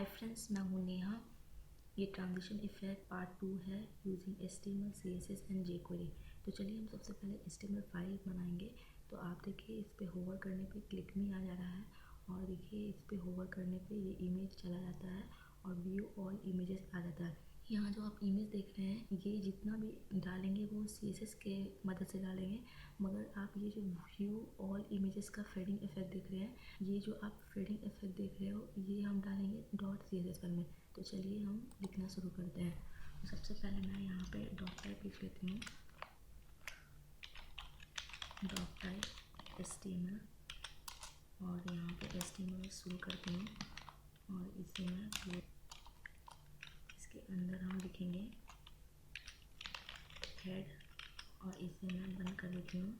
Hi friends, मैं हूँ नेहा। ये ट्रांजिशन इफेक्ट पार्ट 2 है using HTML, CSS and jQuery। तो चलिए हम सबसे पहले HTML फाइल बनाएंगे। तो आप देखिए इस पे होवर करने पे क्लिक मी आ जा रहा है और देखिए इस पे होवर करने पे ये इमेज चला जाता है और व्यू ऑल इमेजेस आ जाता है। यहाँ जो आप इमेज देख रहे हैं ये जितना भी डालेंगे वो CSS के मदद से डालेंगे, मगर आप ये जो व्यू ऑल इमेजेस का फेडिंग इफेक्ट देख रहे हैं, ये जो आप फेडिंग इफेक्ट देख रहे हो ये हम डालेंगे .css फाइल में। तो चलिए हम लिखना शुरू करते हैं। तो सबसे पहले मैं यहाँ पे डॉट टाइप लिख लेती हूँ, डॉट टाइप HTML, और यहाँ पे HTML शुरू करती हूँ और इसे मैं इसके अंदर हम लिखेंगे हेड और इसे मैं बंद कर देती हूँ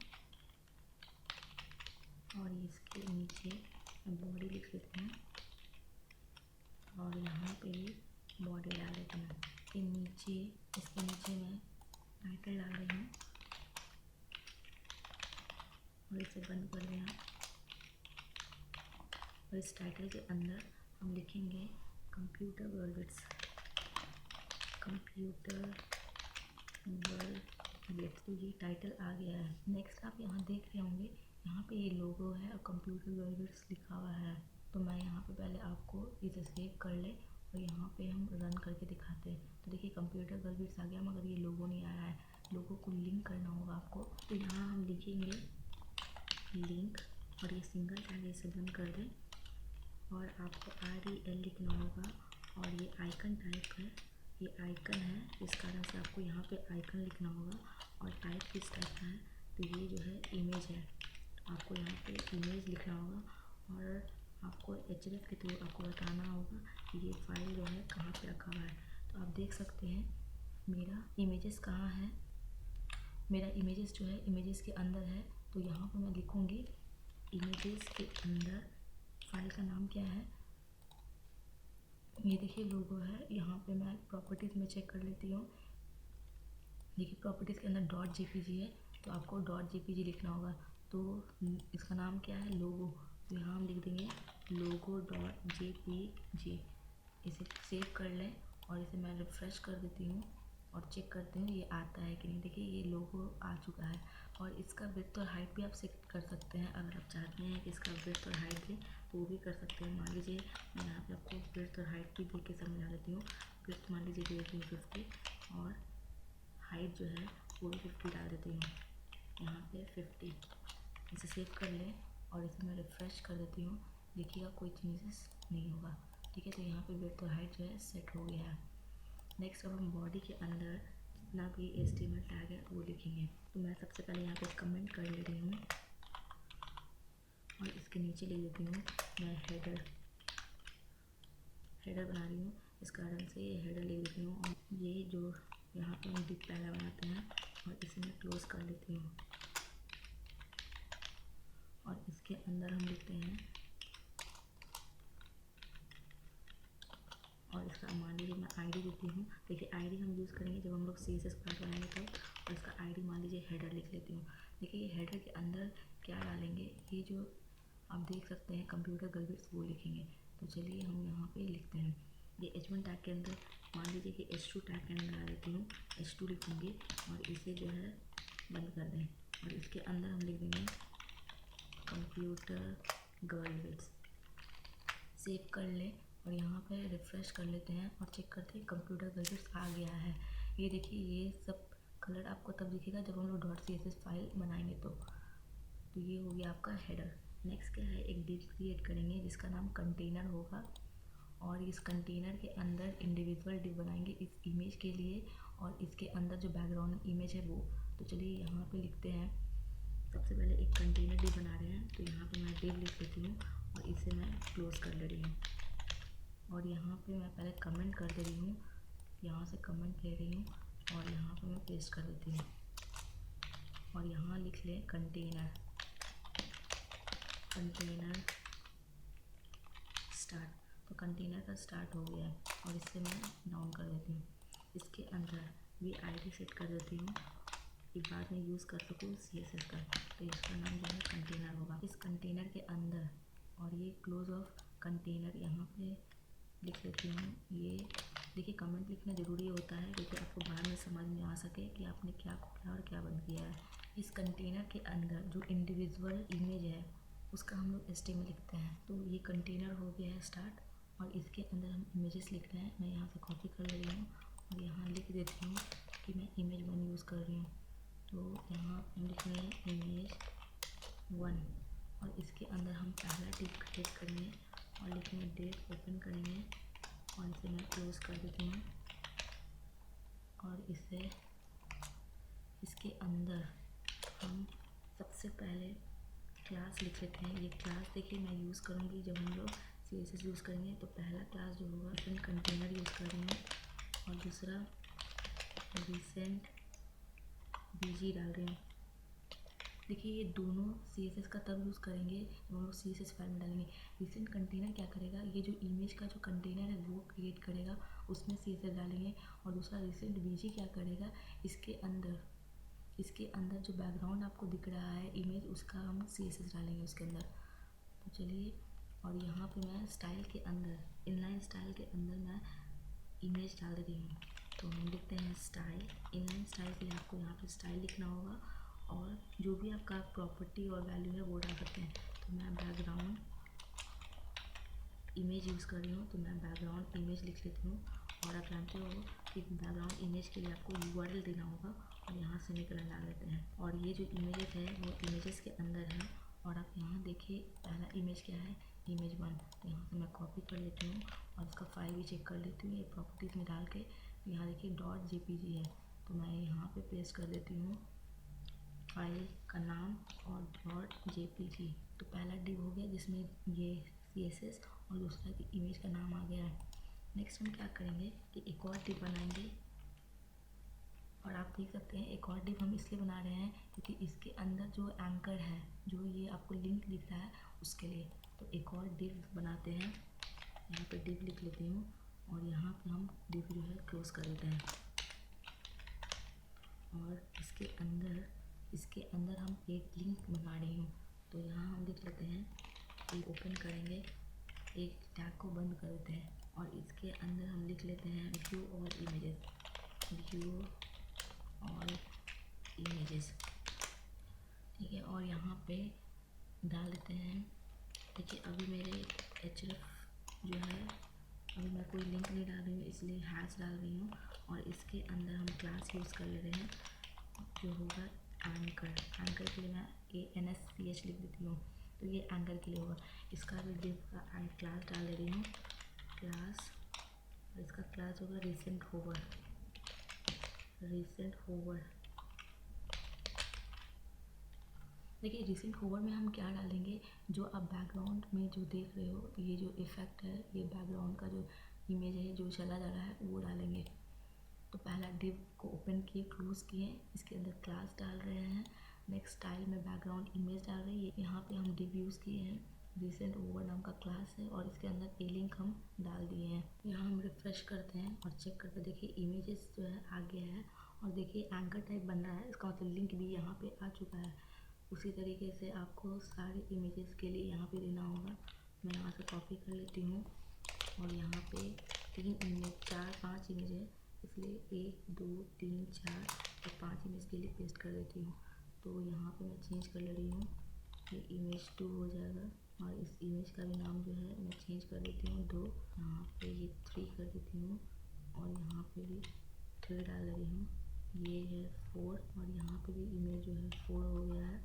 और इसके नीचे मैं बॉडी लिख लेती हूँ और यहाँ पे भी बॉडी डाल देती हूँ। इसके नीचे मैं टाइटल डाल रही हूँ और इसे बंद कर देना। और इस टाइटल के अंदर हम लिखेंगे कंप्यूटर वर्ल्ड्स, तो ये टाइटल आ गया है। नेक्स्ट आप यहाँ देख रहे होंगे, यहाँ पे ये लोगो है और कंप्यूटर वर्ल्ड्स लिखा हुआ है। तो मैं यहाँ पे पहले आपको इसे सेव कर ले और यहाँ पे हम रन करके दिखाते हैं। तो देखिए कंप्यूटर वर्ल्ड्स आ गया, मगर ये लोगो नहीं आ रहा है। लोगो को लिंक करना होगा आपको। तो यहाँ हम लिखेंगे लिंक और ये सिंगल टैग, इसे बंद कर दें और आपको REL लिखना होगा। और ये आइकन टाइप है, ये आइकन है, इस कारण से आपको यहाँ पे आइकन लिखना होगा। और टाइप किस टाइप का है, तो ये जो है इमेज है, तो आपको यहाँ पे इमेज लिखना होगा। और आपको href के थ्रू आपको बताना होगा कि ये फाइल जो है कहाँ पे रखा हुआ है। तो आप देख सकते हैं मेरा इमेजेस कहाँ है। मेरा इमेजेस जो है इमेजेस के अंदर है। तो यहाँ पर मैं लिखूँगी इमेजेस के अंदर फाइल का नाम क्या है। ये देखिए लोगो है। यहाँ पे मैं प्रॉपर्टीज़ में चेक कर लेती हूँ। देखिए प्रॉपर्टीज़ के अंदर .jpg है, तो आपको .jpg लिखना होगा। तो इसका नाम क्या है, लोगो। तो यहाँ हम लिख देंगे logo.jpg। इसे सेव कर लें और इसे मैं रिफ़्रेश कर देती हूँ और चेक करती हूँ ये आता है कि नहीं। देखिए ये लोगो आ चुका है। और इसका विड्थ और हाइट भी आप सेट कर सकते हैं। अगर आप चाहते हैं कि इसका विड्थ और हाइट भी, तो वो भी कर सकते हैं। मान लीजिए मैं यहाँ पे आपको विड्थ और हाइट भी देख के समझा देती हूँ। विड्थ मान लीजिए दे देती हूँ 50 और हाइट जो है वो 50 डाल देती हूँ, यहाँ पे 50। इसे सेव कर लें और इसे मैं रिफ़्रेश कर देती हूँ। देखिएगा कोई चेंजेस नहीं होगा। ठीक है, तो यहाँ पे विड्थ और हाइट जो है सेट हो गया है। नेक्स्ट अब हम बॉडी के अंदर जितना भी HTML टैग है वो लिखेंगे। तो मैं सबसे पहले यहाँ पे कमेंट कर ले रही हूँ और इसके नीचे लिख देती हूँ मैं हेडर बना रही हूँ, इस कारण से ये हेडर लिख देती हूँ। और ये जो यहाँ पे हम डिप पहला बनाते हैं और इसे मैं क्लोज कर लेती हूँ। और इसके अंदर हम लिखते हैं, और इसका मान लीजिए मैं ID देती हूँ। देखिए ID हम यूज़ करेंगे जब हम लोग CSS पार्ट बनाएंगे तो। और इसका ID मान लीजिए हेडर लिख लेती हूँ। देखिए ये हेडर के अंदर क्या डालेंगे, ये जो आप देख सकते हैं कंप्यूटर वर्ल्ड्स वो लिखेंगे। तो चलिए हम यहाँ पे लिखते हैं ये H1 टैग के अंदर मान लीजिए कि H2 टैग के अंदर डाल देती हूँ, H2 लिखूँगी और इसे जो है बंद कर दें। और इसके अंदर हम लिख देंगे कंप्यूटर वर्ल्ड्स। सेव कर लें और यहाँ पे रिफ़्रेश कर लेते हैं और चेक करते हैं कंप्यूटर वर्ल्ड्स आ गया है। ये देखिए ये सब कलर आपको तब दिखेगा जब हम लोग .css फाइल बनाएंगे। तो ये हो गया आपका हेडर। नेक्स्ट क्या है, एक डिव क्रिएट करेंगे जिसका नाम कंटेनर होगा और इस कंटेनर के अंदर इंडिविजुअल डिव बनाएंगे इस इमेज के लिए और इसके अंदर जो बैकग्राउंड इमेज है वो। तो चलिए यहाँ पे लिखते हैं, सबसे पहले एक कंटेनर डिव बना रहे हैं। तो यहाँ पे मैं डिव लिख लेती हूँ और इसे मैं क्लोज कर ले रही हूँ। और यहाँ पे मैं पहले कमेंट कर दे रही हूँ, यहाँ से कमेंट ले रही हूँ और यहाँ पे मैं पेस्ट कर देती हूँ। और यहाँ लिख लें कंटेनर स्टार्ट। तो कंटेनर का स्टार्ट हो गया है और इससे मैं डाउन कर देती हूँ। इसके अंदर ये ID सेट कर देती हूँ कि बाद में यूज़ कर सकूँ CSS का। तो इसका नाम जो है कंटेनर होगा। इस कंटेनर के अंदर और ये क्लोज ऑफ कंटेनर यहाँ पे लिख लेती लेती हूँ। ये देखिए कमेंट लिखना ज़रूरी होता है क्योंकि आपको बाद में समझ में आ सके कि आपने क्या खोला और क्या बंद किया है। इस कंटेनर के अंदर जो इंडिविजुअल इमेज है उसका हम लोग HTML लिखते हैं। तो ये कंटेनर हो गया है स्टार्ट और इसके अंदर हम इमेजेस लिख रहे हैं। मैं यहाँ से कॉपी कर ले रही हूँ और यहाँ लिख देती हूँ कि मैं इमेज 1 यूज़ कर रही हूँ। तो यहाँ हम लिख रहे हैं इमेज 1 और इसके अंदर हम पहला टिक क्लिक करेंगे और लिखेंगे डेट, ओपन करेंगे और इसे मैं क्लोज कर देती हूँ। और इसे इसके अंदर हम सबसे पहले क्लास लिख लेते हैं। ये क्लास देखिए मैं यूज़ करूँगी जब हम लोग CSS यूज़ करेंगे। तो पहला क्लास जो होगा मैं कंटेनर यूज़ कर रही हूँ और दूसरा रिसेंट BG डाल रही हूँ। देखिए ये दोनों CSS का तब यूज़ करेंगे जब हम लोग CSS फाइल में डालेंगे। रिसेंट कंटेनर क्या करेगा, ये जो इमेज का जो कंटेनर है वो क्रिएट करेगा, उसमें CSS डालेंगे। और दूसरा रिसेंट BG क्या करेगा, इसके अंदर जो बैकग्राउंड आपको दिख रहा है इमेज उसका हम CSS डालेंगे उसके अंदर। तो चलिए, और यहाँ पे मैं स्टाइल के अंदर इनलाइन स्टाइल के अंदर मैं इमेज डाल रही हूँ। तो हम लिखते हैं स्टाइल। इनलाइन स्टाइल के लिए आपको यहाँ पे स्टाइल लिखना होगा और जो भी आपका प्रॉपर्टी और वैल्यू है वो डाल सकते हैं। तो मैं बैकग्राउंड इमेज यूज़ कर रही हूँ तो मैं बैकग्राउंड इमेज लिख लेती हूँ। और आप जानते हो कि बैकग्राउंड इमेज के लिए आपको URL देना होगा और यहाँ सेमीकोलन डाल देते हैं। और ये जो इमेजेस है वो इमेजेस के अंदर है। और आप यहाँ देखिए पहला इमेज क्या है, इमेज 1। तो यहाँ से मैं कॉपी कर लेती हूँ और उसका फाइल भी चेक कर लेती हूँ ये प्रॉपर्टीज़ में डाल के। यहाँ देखिए .jpg है तो मैं यहाँ पे पेस्ट कर देती हूँ फाइल का नाम और .jpg। तो पहला डिव हो गया जिसमें ये CSS और दूसरा कि इमेज का नाम आ गया है। नेक्स्ट हम क्या करेंगे कि एक और डिव बनाएंगे। और आप देख सकते हैं एक और डिव हम इसलिए बना रहे हैं क्योंकि इसके अंदर जो एंकर है, जो ये आपको लिंक दिख रहा है उसके लिए। तो एक और डिव बनाते हैं। यहाँ पे डिव लिख लेती हूँ और यहाँ पे हम डिव जो है क्लोज कर देते हैं। और इसके अंदर हम एक लिंक बना रही हूँ। तो यहाँ हम लिख लेते हैं, एक ओपन करेंगे, एक टैग को बंद कर देते हैं और इसके अंदर हम लिख लेते हैं व्यू ऑल इमेजेस। ठीक है, और यहाँ पे डाल देते हैं। देखिए अभी मेरे href जो है, अभी मैं कोई लिंक नहीं डाल रही हूँ इसलिए हैश डाल रही हूँ। और इसके अंदर हम क्लास यूज़ कर ले रहे हैं जो होगा एंकर के लिए मैं ANSPH लिख देती हूँ। तो ये एंकर के लिए होगा। इसका भी डिव का क्लास डाल दे रही हूँ क्लास। इसका क्लास होगा रिसेंट होवर। देखिए रिसेंट होवर में हम क्या डालेंगे, जो आप बैकग्राउंड में जो देख रहे हो ये जो इफ़ेक्ट है, ये बैकग्राउंड का जो इमेज है जो चला जा रहा है वो डालेंगे। तो पहला डिव को ओपन किए, क्लोज किए, इसके अंदर क्लास डाल रहे हैं। नेक्स्ट स्टाइल में बैकग्राउंड इमेज डाल रहे हैं। यहाँ पे हम डिव यूज़ किए हैं, रिसेंट ओवर नाम का क्लास है और इसके अंदर लिंक हम डाल दिए हैं। यहाँ हम रिफ्रेश करते हैं और चेक करते हैं। देखिए इमेजेस जो है आ गया है और देखिए एंकर टाइप बन रहा है, इसका मतलब लिंक भी यहाँ पे आ चुका है। उसी तरीके से आपको सारे इमेजेस के लिए यहाँ पे देना होगा। मैं यहाँ से कॉपी कर लेती हूँ और यहाँ पे 4-5 इमेज है इसलिए 1 2 3 4 और 5 इमेज के लिए पेस्ट कर देती हूँ। तो यहाँ पे मैं चेंज कर ले रही हूँ, ये इमेज 2 हो जाएगा। और इस इमेज का भी नाम जो है मैं चेंज कर देती हूँ 2। यहाँ पे ये 3 कर देती हूँ और यहाँ पे भी 3 डाल रही हूँ। ये है 4 और यहाँ पे भी इमेज जो है 4 हो गया है।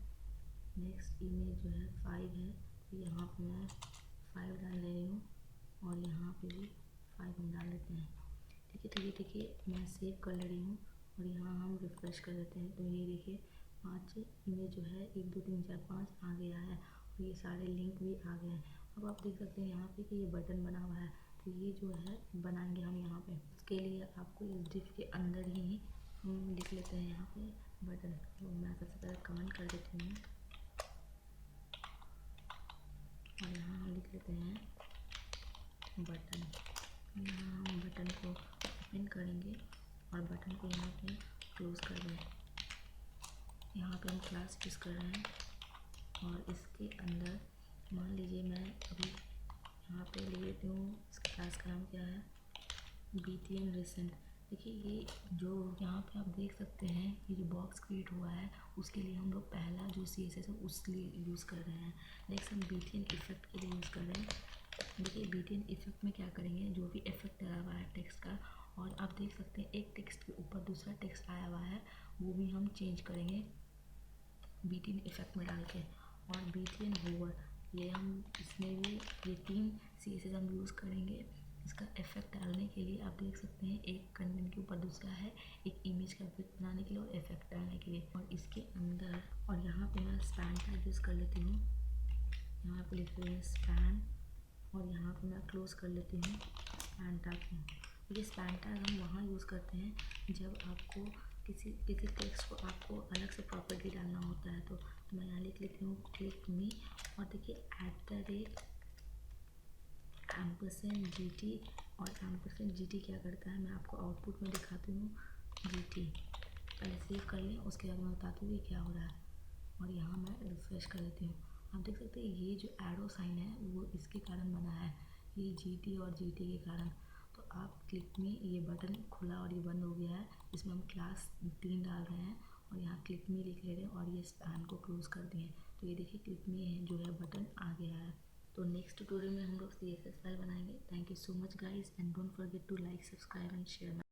नेक्स्ट इमेज जो है 5 है तो यहाँ पे मैं 5 डाल रही हूँ और यहाँ पे भी 5 हम डाल देते हैं। ठीक है, तो ये देखिए मैं सेव कर ले रही हूँ और यहाँ हम रिफ्रेश कर देते हैं। तो ये देखिए 5 इमेज जो है 1 2 3 4 5 आ गया है और ये सारे लिंक भी आ गए हैं। अब आप देख सकते हैं यहाँ पे कि ये बटन बना हुआ है। तो ये जो है बनाएंगे हम यहाँ पे। उसके लिए आपको इस डिव के अंदर ही हम लिख लेते हैं यहाँ पे बटन। तो मैं सबसे पहले कमेंट कर देती हूँ और यहाँ हम लिख लेते हैं बटन। यहाँ हम बटन को ओपन करेंगे और बटन को यहाँ पे क्लोज कर दें। यहाँ पे हम क्लास यूज़ कर रहे हैं और इसके अंदर मान लीजिए मैं अभी यहाँ पे ले लेती हूँ, इसका क्लास का नाम क्या है, BTN रिसेंट। देखिए ये जो यहाँ पे आप देख सकते हैं, ये जो बॉक्स क्रिएट हुआ है उसके लिए हम लोग पहला जो CSS है उसके लिए यूज़ कर रहे हैं। नेक्स्ट हम BTN इफेक्ट के लिए यूज़ कर रहे हैं। देखिए BTN इफेक्ट में क्या करेंगे, जो भी इफेक्ट आया हुआ है टेक्स्ट का, और आप देख सकते हैं एक टेक्स्ट के ऊपर दूसरा टेक्स्ट आया हुआ है, वो भी हम चेंज करेंगे BTN इफेक्ट में डाल के। और BTN होवर, ये हम इसमें भी ये 3 CSS हम यूज़ करेंगे इसका इफेक्ट डालने के लिए। आप देख सकते हैं एक कंटेंट के ऊपर दूसरा है, एक इमेज का इफेक्ट बनाने के लिए और इफेक्ट डालने के लिए। और इसके अंदर, और यहाँ पे मैं स्पैन टैग यूज़ कर लेती हूँ, यहाँ पे लिख रही है स्पैन, और यहाँ पे मैं क्लोज कर लेती हूँ स्पैन टैग को। ये स्पैन टैग हम वहाँ यूज़ करते हैं जब आपको किसी टेक्स्ट को आपको अलग से प्रॉपर्टी डालना होता है। तो मैं यहाँ लिख लेती हूँ क्लिक मी, और देखिए @ampersand GT, और &GT क्या करता है मैं आपको आउटपुट में दिखाती हूँ। GT पहले सेव कर लें, उसके बाद मैं बताती हूँ ये क्या हो रहा है। और यहाँ मैं रिफ्रेश कर लेती हूँ। आप देख सकते हैं ये जो एरो साइन है वो इसके कारण बना है, ये GT और GT के कारण। तो आप क्लिक में ये बटन खुला और ये बंद हो गया है, इसमें हम क्लास 3 डाल रहे हैं, और यहाँ क्लिक में लिख ले रहे हैं, और ये स्पैन को क्लोज कर दिए। तो ये देखिए क्लिक में जो है बटन आ गया है। तो नेक्स्ट ट्यूटोरियल में हम लोग CSS फाइल बनाएंगे। Thank you so much guys, and don't forget to like, subscribe and share.